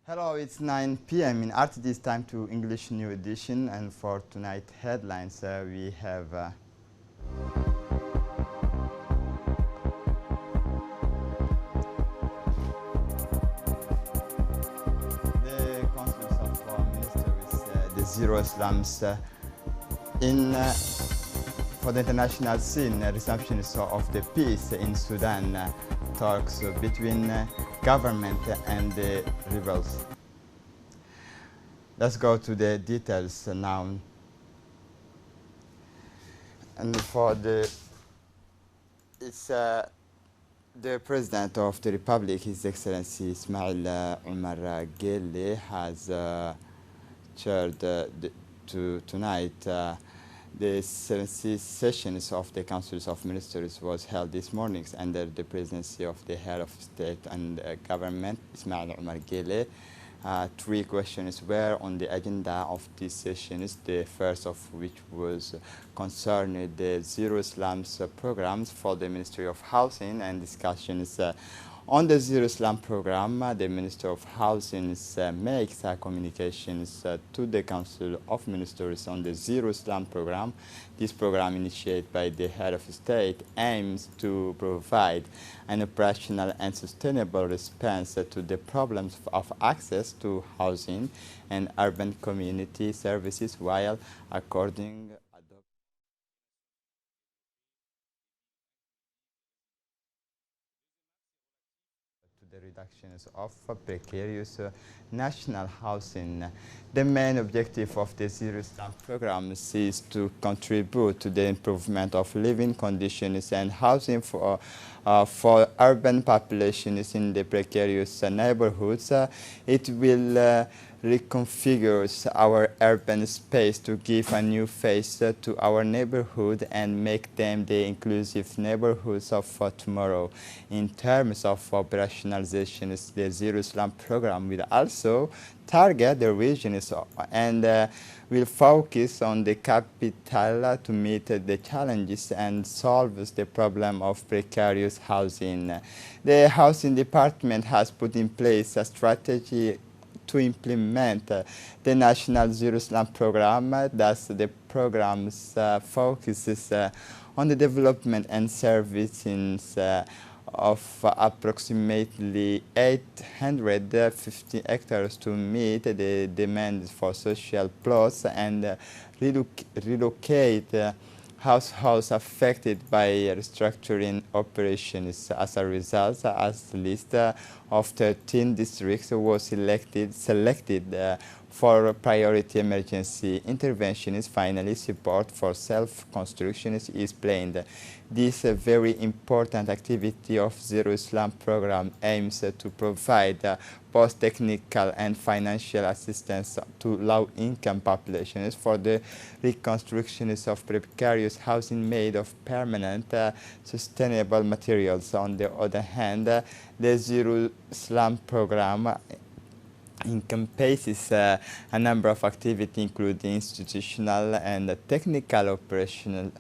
Hello, it's 9 p.m. in RTD. It's time to English New Edition, and for tonight headlines we have the Council of Foreign Ministers, the Zero Slums in for the international scene, resumption of the peace in Sudan, talks between government and the rebels. Let's go to the details now. And for the President of the Republic, His Excellency Ismail Omar Guelleh, has chaired tonight the 76th sessions of the Councils of Ministers was held this morning under the presidency of the Head of State and Government, Ismail Omar Guelleh. Three questions were on the agenda of these sessions, the first of which was concerned the Zero Slums programs for the Ministry of Housing, and discussions on the Zero Slum program. The Minister of Housing makes communications to the Council of Ministers on the Zero Slum program. This program, initiated by the Head of State, aims to provide an operational and sustainable response to the problems of access to housing and urban community services, while according the reductions of precarious national housing. The main objective of the Zero Slum program is to contribute to the improvement of living conditions and housing for urban populations in the precarious neighborhoods. It will reconfigures our urban space to give a new face to our neighborhood and make them the inclusive neighborhoods of tomorrow. In terms of operationalization, the Zero Slum program will also target the regions and will focus on the capital to meet the challenges and solve the problem of precarious housing. The Housing Department has put in place a strategy to implement the National Zero Slum program. Thus, the program focuses on the development and servicing of approximately 850 hectares to meet the demands for social plots and relocate households affected by restructuring operations. As a result, a list of 13 districts was selected for priority emergency interventions. Finally, support for self-construction is planned. This very important activity of Zero Slum program aims to provide both technical and financial assistance to low-income populations for the reconstructions of precarious housing made of permanent, sustainable materials. On the other hand, the Zero Slum program encompasses a number of activities, including institutional and technical operational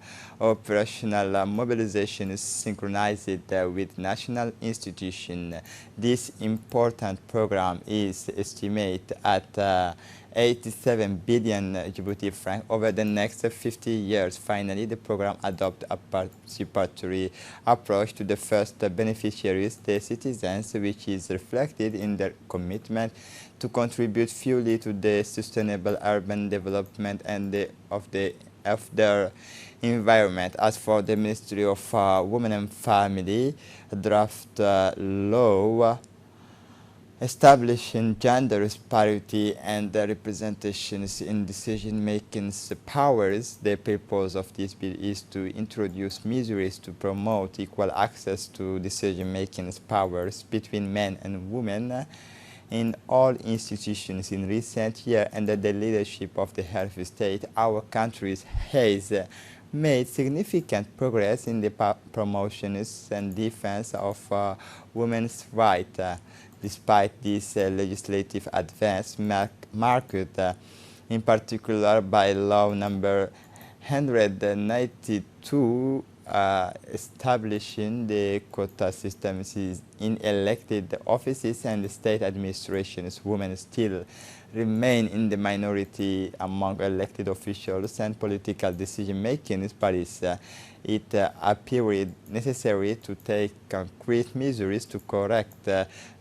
mobilization synchronized with national institutions. This important program is estimated at 87 billion Djibouti francs over the next 50 years. Finally, the program adopts a participatory approach to the first beneficiaries, the citizens, which is reflected in their commitment to contribute fully to the sustainable urban development and of their environment. As for the Ministry of Women and Family, a draft law establishing gender parity and representations in decision-making powers. The purpose of this bill is to introduce measures to promote equal access to decision-making powers between men and women in all institutions. In recent years, under the leadership of the Head of State, our country has made significant progress in the promotion and defense of women's rights. Despite this legislative advance marked in particular by Law number 192 establishing the quota systems in elected offices and state administrations, women still remain in the minority among elected officials and political decision-making bodies. It appeared necessary to take concrete measures to correct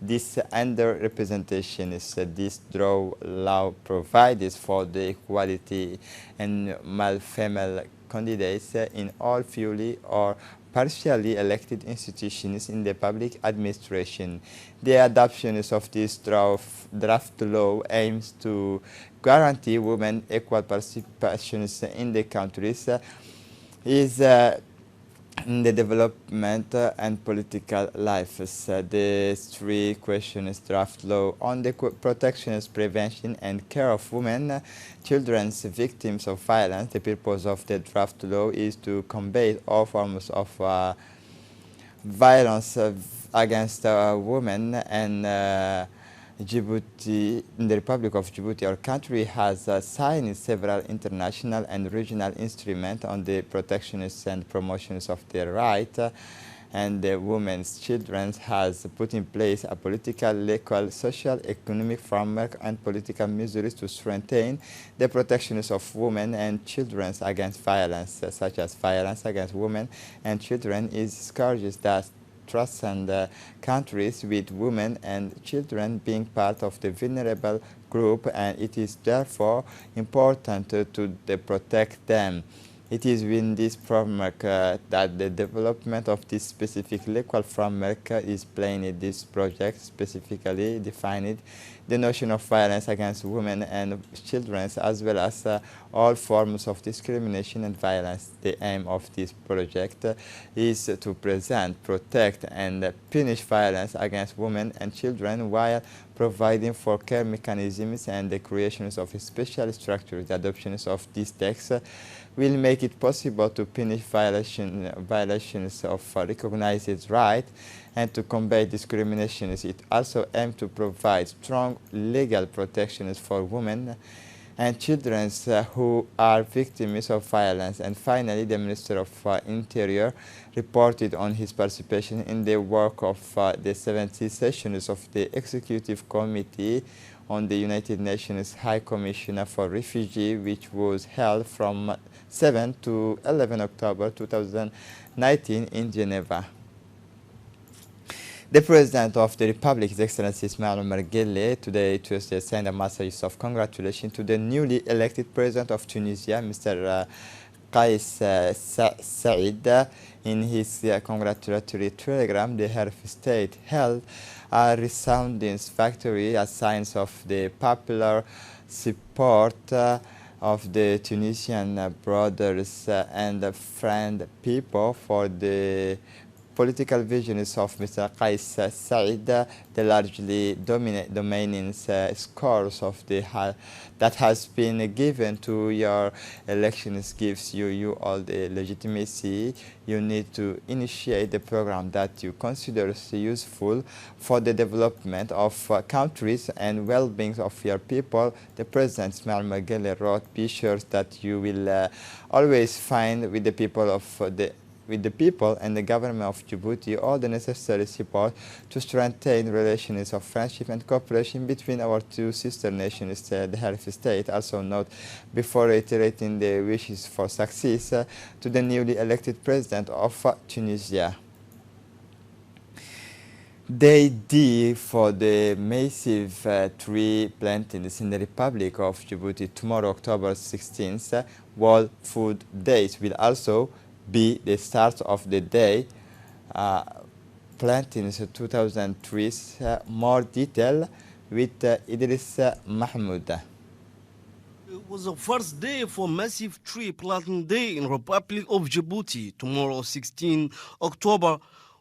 this underrepresentation. This draw law provides for the equality and male-female candidates in all fully or partially elected institutions in the public administration. The adoption of this draft law aims to guarantee women equal participation in the countries in the development and political lives. The three questions draft law on the protection, prevention and care of women, children's victims of violence. The purpose of the draft law is to combat all forms of violence against women, and Djibouti, in the Republic of Djibouti, our country has signed several international and regional instruments on the protection and promotions of their rights, and the women's children has put in place a political, legal, social, economic framework and political measures to strengthen the protections of women and children against violence, such as violence against women and children is scourges that transcend countries, with women and children being part of the vulnerable group, and it is therefore important to protect them. It is within this framework that the development of this specific legal framework is playing in this project, specifically defined the notion of violence against women and children, as well as all forms of discrimination and violence. The aim of this project is to prevent, protect, and punish violence against women and children while providing for care mechanisms and the creation of special structures. The adoption of this text will make it possible to punish violations of recognized rights and to combat discrimination. It also aims to provide strong legal protections for women and children who are victims of violence. And finally, the Minister of Interior reported on his participation in the work of the 70th sessions of the Executive Committee on the United Nations High Commissioner for Refugees, which was held from 7 to 11 October 2019 in Geneva. The President of the Republic, His Excellency Ismail Omar Guelleh, today Tuesday sent a message of congratulations to the newly elected President of Tunisia, Mr. Kais Saied. In his congratulatory telegram, the head of state held a resounding victory, a sign of the popular support of the Tunisian brothers and friend people for the political visions of Mr. Kais Saied, the largely dominating scores of that has been given to your elections gives you all the legitimacy you need to initiate the program that you consider useful for the development of countries and well-being of your people. The President Ismail Omar Guelleh wrote, "Be sure that you will always find with the people and the government of Djibouti all the necessary support to strengthen relations of friendship and cooperation between our two sister nations," the head of state. Also note, before reiterating the wishes for success to the newly elected president of Tunisia. Day D for the massive tree plantings in the Republic of Djibouti tomorrow, October 16th, World Food Days, will also be the start of the day planting 2,000 trees. More detail with Idris Mahmoud. It was the first day for massive tree planting day in Republic of Djibouti. Tomorrow, 16 October,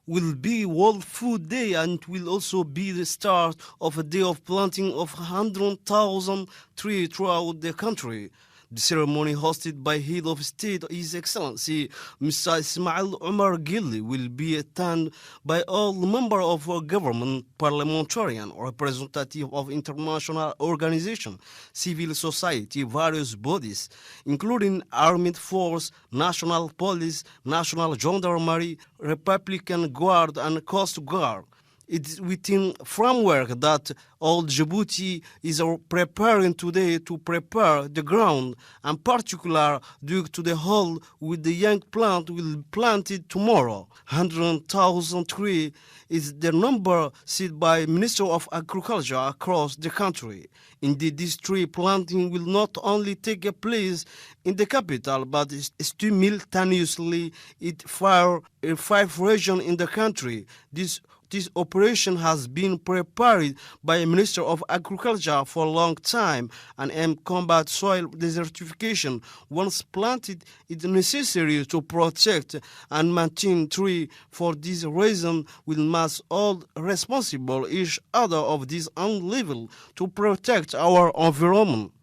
will be World Food Day and will also be the start of a day of planting of 100,000 trees throughout the country. The ceremony hosted by Head of State His Excellency Mr. Ismail Omar Gilli will be attended by all members of our government, parliamentarian, representative of international organizations, civil society, various bodies, including armed force, national police, national gendarmerie, Republican Guard, and Coast Guard. It's within framework that all Djibouti is preparing today to prepare the ground, and particular due to the hole with the young plant will be planted tomorrow. 100,000 trees is the number set by Minister of Agriculture across the country. Indeed, this tree planting will not only take place in the capital, but simultaneously in five regions in the country. This operation has been prepared by the Minister of Agriculture for a long time and aims to combat soil desertification. Once planted, it is necessary to protect and maintain trees. For this reason, we must all responsible each other of this own level to protect our environment.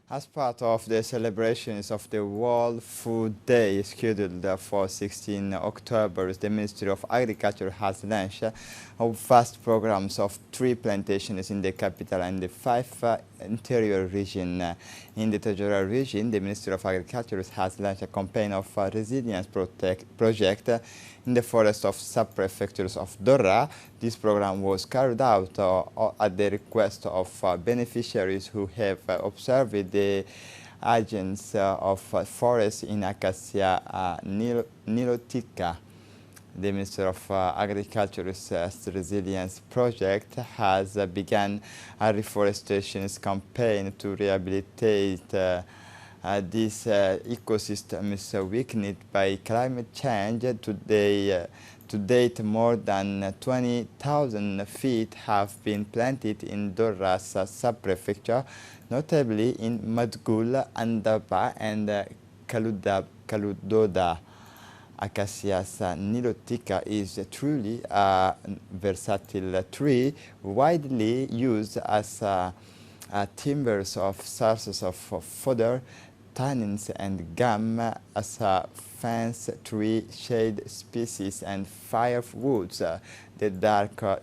As part of the celebrations of the World Food Day scheduled for 16 October, the Ministry of Agriculture has launched vast programs of tree plantations in the capital and the 5 interior region. In the Tajura region, the Ministry of Agriculture has launched a campaign of resilience project in the forest of sub-prefectures of Dora. This program was carried out at the request of beneficiaries who have observed the agents of forests in Acacia nilotica. The Minister of Agriculture's Resilience Project has begun a reforestation campaign to rehabilitate these ecosystems weakened by climate change. To date, more than 20,000 feet have been planted in Doras sub-prefecture, notably in Madgul, Andaba, and Kaludoda. Acacia nilotica is truly a versatile tree, widely used as timbers of sources of fodder, tannins, and gum as a fence tree, shade species, and firewoods. The dark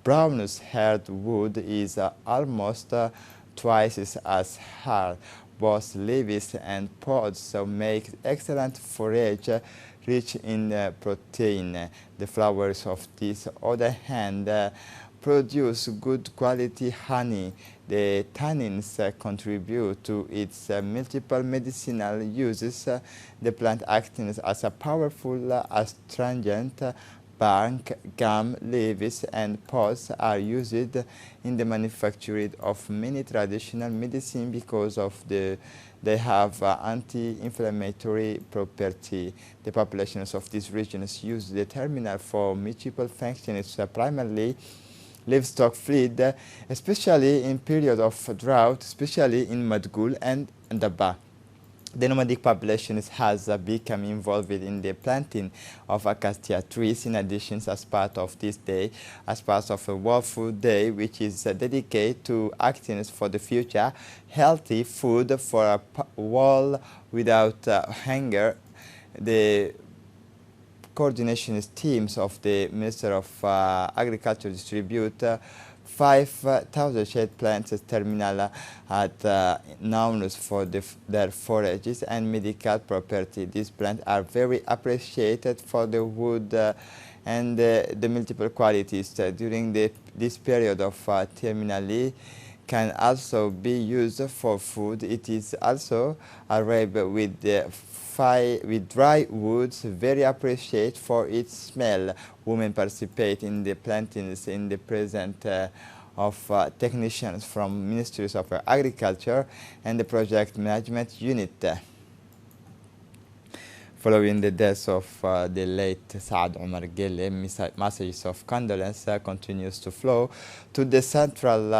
brownish-haired wood is almost twice as hard. Both leaves and pods make excellent forage, rich in protein. The flowers of this other hand produce good quality honey. The tannins contribute to its multiple medicinal uses. The plant acting as a powerful astringent. Bark, gum, leaves, and pods are used in the manufacture of many traditional medicine because of they have anti-inflammatory property. The populations of these regions use the terminal for multiple functions, primarily livestock feed, especially in period of drought, especially in Madgul and Andaba. The nomadic population has become involved in the planting of acacia trees. In addition, as part of this day, as part of a World Food Day, which is dedicated to actions for the future, healthy food for a world without hunger, the coordination teams of the Minister of Agriculture distribute 5,000 shade plants terminal at Naunus for their forages and medical property. These plants are very appreciated for the wood and the multiple qualities. During this period of terminally can also be used for food. It is also arrayed with dry woods, very appreciated for its smell. Women participate in the plantings in the present of technicians from Ministries of Agriculture and the Project Management Unit. Following the death of the late Saad Omar Gelle, messages of condolence continues to flow to the central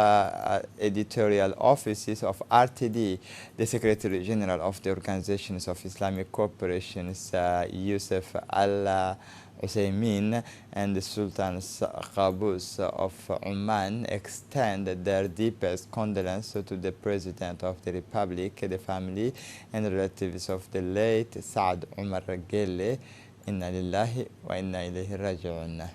editorial offices of RTD. The Secretary General of the Organizations of Islamic Cooperation, Yusuf Al-Usaymin, and the Sultan Qaboos of Oman extend their deepest condolences to the President of the Republic, the family, and relatives of the late Saad Omar Gelle. Inna lillahi wa inna ilayhi raji'un.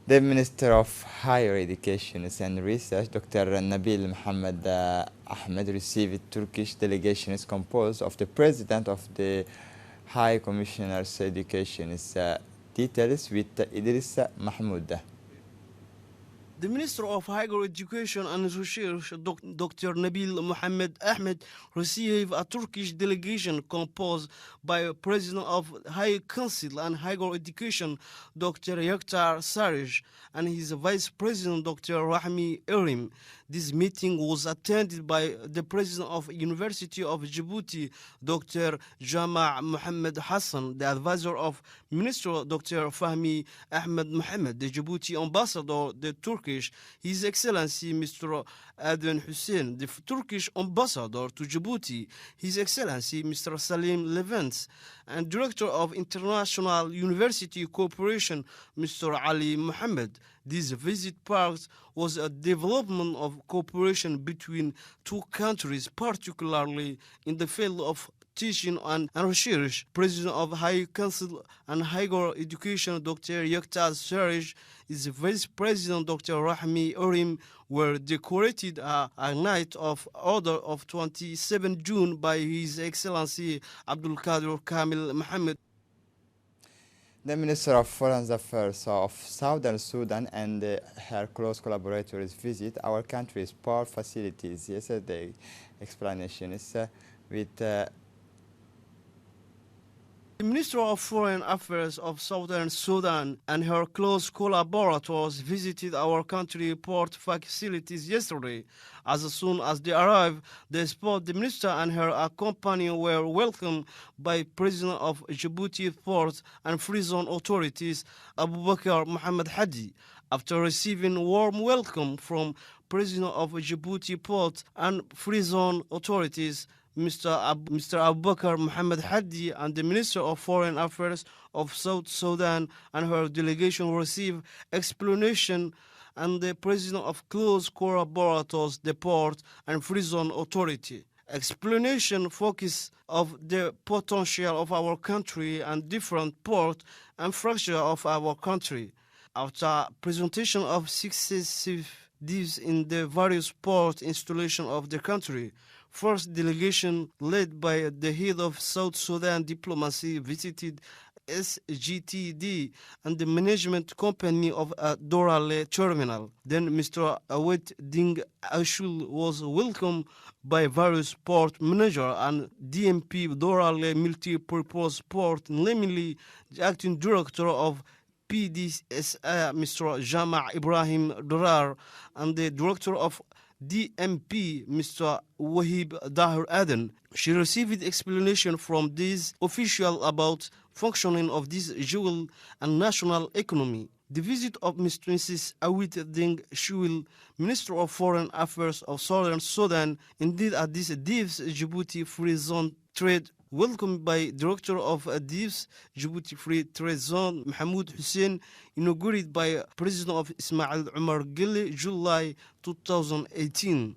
The Minister of Higher Education and Research, Dr. Nabil Mohammed Ahmed, received Turkish delegations composed of the President of the High Commissioner's Education. Details with Idris Mahmoud. The Minister of Higher Education and Research, Dr. Nabil Mohammed Ahmed, received a Turkish delegation composed by President of High Council and Higher Education, Dr. Yakhtar Sarij, and his Vice President, Dr. Rahmi Erim. This meeting was attended by the President of University of Djibouti, Dr. Jama' Mohammed Hassan, the advisor of Minister Dr. Fahmi Ahmed Mohammed, the Djibouti ambassador, the Turkish, His Excellency Mr. Adnan Hussein, the Turkish ambassador to Djibouti, His Excellency Mr. Salim Levent, and Director of International University Cooperation, Mr. Ali Mohammed. This visit part was a development of cooperation between two countries, particularly in the field of teaching and research. President of High Council and Higher Education, Dr. Yakhtar Sarij, is Vice President Dr. Rahmi Urim were decorated a Night of Order of 27 June by His Excellency Abdul Qadir Kamil Mohammed. The Minister of Foreign Affairs of Southern Sudan and her close collaborators visit our country's port facilities yesterday. Explanation is with the Minister of Foreign Affairs of Southern Sudan and her close collaborators visited our country port facilities yesterday. As soon as they arrived, the minister and her companion were welcomed by President of Djibouti Port and Free Zone authorities, Abu Bakr Mohammed Hadi. After receiving warm welcome from President of Djibouti Port and Free Zone authorities, Mr. Abu Bakr Mohammed Hadi and the Minister of Foreign Affairs of South Sudan and her delegation received explanation and the President of close collaborators, the Port and Free Zone Authority. Explanation focus of the potential of our country and different port and fracture of our country. After presentation of successive deals in the various port installation of the country, first delegation led by the head of South Sudan diplomacy visited SGTD and the management company of Dorale terminal. Then Mr. Awet Ding Ashul was welcomed by various port manager and DMP Dorale multi-purpose port, namely the acting director of PDSA, Mr. Jama' Ibrahim Durar, and the director of DMP, Mr. Wahib Dahir Aden. She received explanation from these officials about functioning of this jewel and national economy. The visit of Mrs. Awit Ding Shuil, Minister of Foreign Affairs of Southern Sudan, indeed at this DIVS Djibouti Free Zone Trade, welcomed by Director of DIVS Djibouti Free Trade Zone, Mahmoud Hussein, inaugurated by President of Ismail Omar Gelle, July 2018.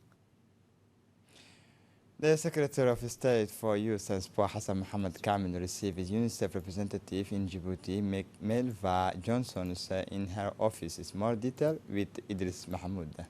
The Secretary of State for Youth and Sport, Hassan Mohammed Kamil, received UNICEF representative in Djibouti, Melva Johnson, in her office. More detail with Idris Mahmoud.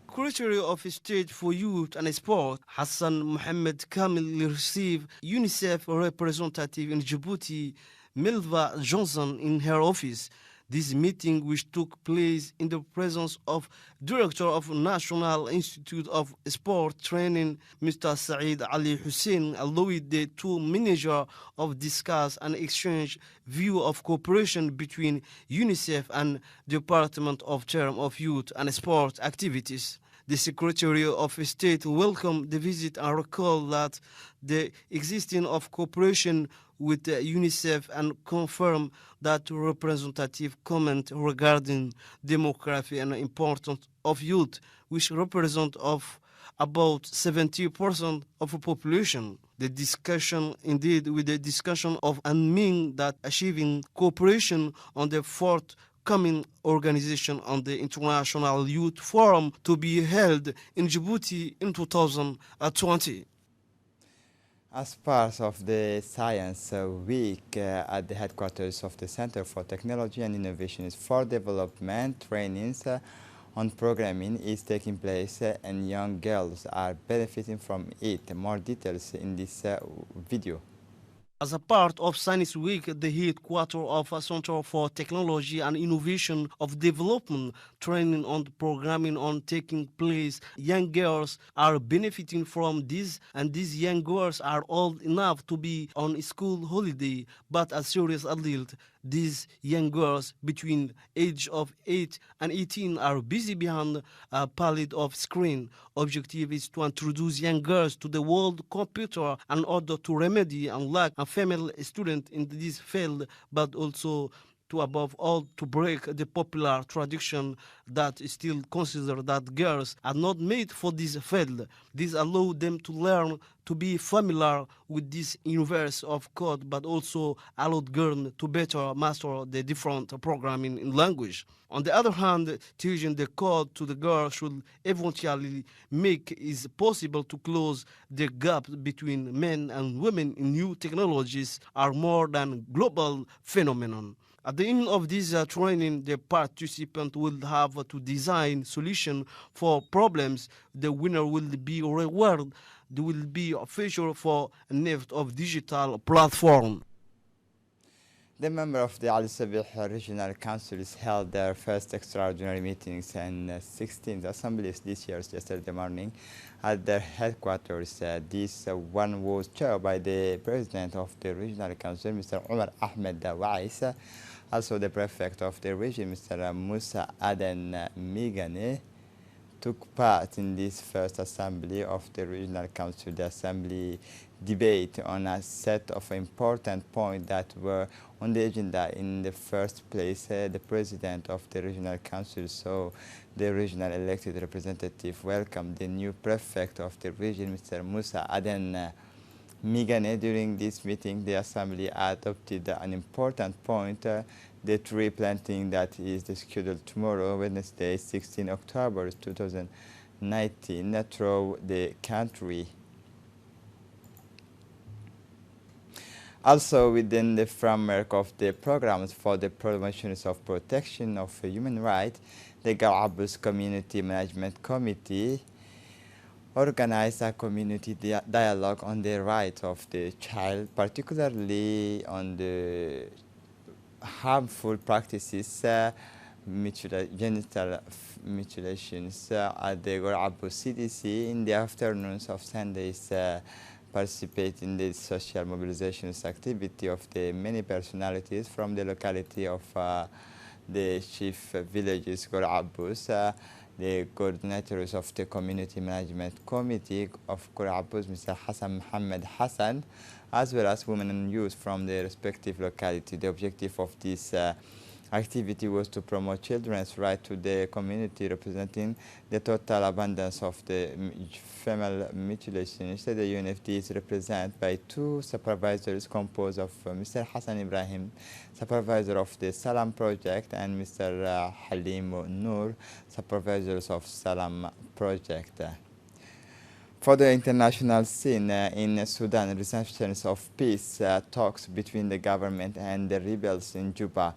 Secretary of State for Youth and Sport, Hassan Mohammed Kamil, received UNICEF representative in Djibouti, Melva Johnson, in her office. This meeting, which took place in the presence of Director of National Institute of Sport Training, Mr. Saeed Ali Hussein, allowed the two managers of discuss and exchange view of cooperation between UNICEF and Department of Term of Youth and Sport Activities. The Secretary of State welcomed the visit and recalled that the existence of cooperation with UNICEF and confirmed that representative comment regarding demography and importance of youth, which represent of about 70% of the population. The discussion, indeed, with the discussion of and mean that achieving cooperation on the forthcoming organization on the International Youth Forum to be held in Djibouti in 2020. As part of the Science Week at the headquarters of the Center for Technology and Innovations for Development, trainings on programming is taking place and young girls are benefiting from it. More details in this video. As a part of Science Week, the headquarters of a Center for Technology and Innovation of Development training on programming on taking place, young girls are benefiting from this, and these young girls are old enough to be on school holiday, but as serious adults. These young girls between age of 8 and 18 are busy behind a palette of screen. Objective is to introduce young girls to the world computer in order to remedy and lack a female student in this field, but also to above all to break the popular tradition that still consider that girls are not made for this field. This allows them to learn to be familiar with this universe of code, but also allowed girls to better master the different programming in language. On the other hand, teaching the code to the girls should eventually make it possible to close the gap between men and women in new technologies are more than global phenomenon. At the end of this training, the participant will have to design solution for problems. The winner will be rewarded. There will be a feature for a net of digital platform. The members of the Al Sabih Regional Councils held their first extraordinary meetings and 16th assemblies this year, yesterday morning, at their headquarters. This one was chaired by the President of the Regional Council, Mr. Omar Ahmed Wais. Also, the Prefect of the region, Mr. Musa Aden Migane, took part in this first assembly of the Regional Council. The assembly debate on a set of important points that were on the agenda. In the first place, the President of the Regional Council, so the regional elected representative, welcomed the new Prefect of the region, Mr. Musa Aden Migane. During this meeting, the Assembly adopted an important point, the tree planting that is scheduled tomorrow, Wednesday, 16 October 2019, throughout the country. Also, within the framework of the programs for the promotion of protection of human rights, the Garabus Community Management Committee organized a community dialogue on the rights of the child, particularly on the harmful practices, genital mutilations at the Gorabus CDC. In the afternoons of Sundays, participate in the social mobilizations activity of the many personalities from the locality of the chief villages Gorabus. The coordinators of the Community Management Committee of Gorabus, Mr. Hassan Mohammed Hassan, as well as women and youth from the respective locality. The objective of this activity was to promote children's right to the community, representing the total abundance of the female mutilation. The UNFD is represented by two supervisors composed of Mr. Hassan Ibrahim, supervisor of the Salam Project, and Mr. Halim Noor, supervisors of Salam Project. For the international scene in Sudan, resumptions of peace talks between the government and the rebels in Juba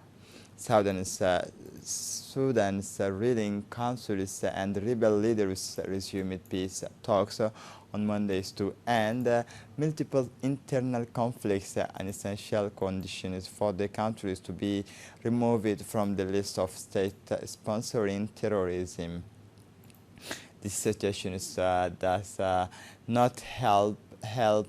Sudan's ruling councils and rebel leaders resumed peace talks on Mondays to end multiple internal conflicts and essential conditions for the countries to be removed from the list of states sponsoring terrorism. This situation does not help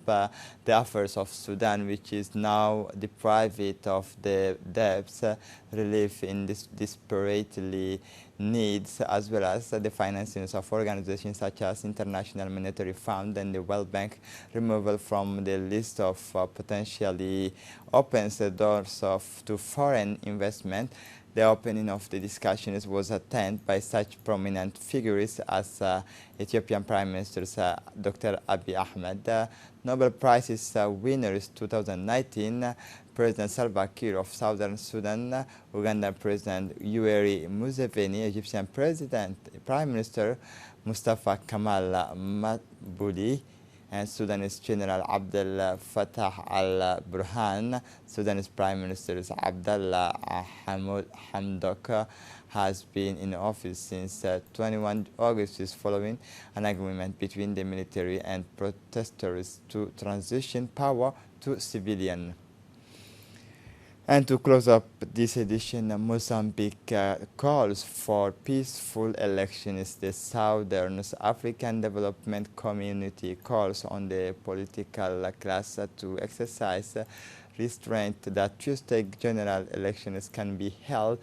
the affairs of Sudan, which is now deprived of the debts relief in this desperately needs, as well as the financing of organizations such as International Monetary Fund and the World Bank. Removal from the list of potentially opens the doors to foreign investment. The opening of the discussions was attended by such prominent figures as Ethiopian Prime Minister Dr. Abiy Ahmed, Nobel Prizes winners 2019, President Salva Kiir of Southern Sudan, Ugandan President Yoweri Museveni, Egyptian Prime Minister Mustafa Kemal Mahmoudi, and Sudanese General Abdel Fattah al-Burhan. Sudanese Prime Minister Abdallah Hamdok has been in office since 21 August following an agreement between the military and protesters to transition power to civilian. And to close up this edition, Mozambique calls for peaceful elections. The Southern African Development Community calls on the political class to exercise restraint that Tuesday general elections can be held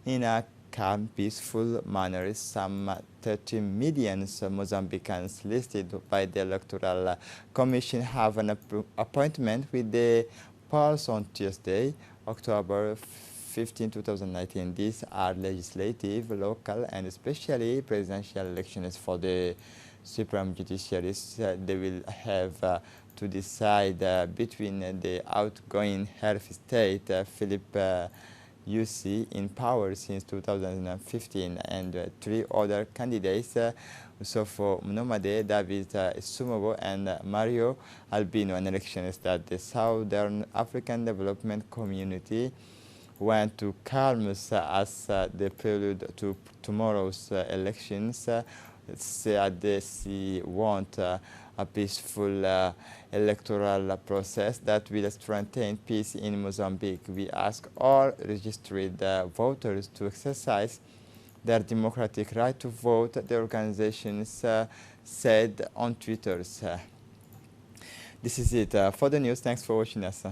in a calm, peaceful manner. Some 30 million Mozambicans listed by the Electoral Commission have an appointment with the polls on Tuesday, October 15, 2019. These are legislative, local, and especially presidential elections for the Supreme Judiciaries. They will have to decide between the outgoing head of state, Philip Nyusi, in power since 2015, and three other candidates, Sofo Mnomade, David Sumobo, and Mario Albino, an elections that the Southern African Development Community want to calm as the prelude to tomorrow's elections. They want a peaceful electoral process that will strengthen peace in Mozambique. We ask all registered voters to exercise their democratic right to vote, the organizations said on Twitter. This is it for the news. Thanks for watching us.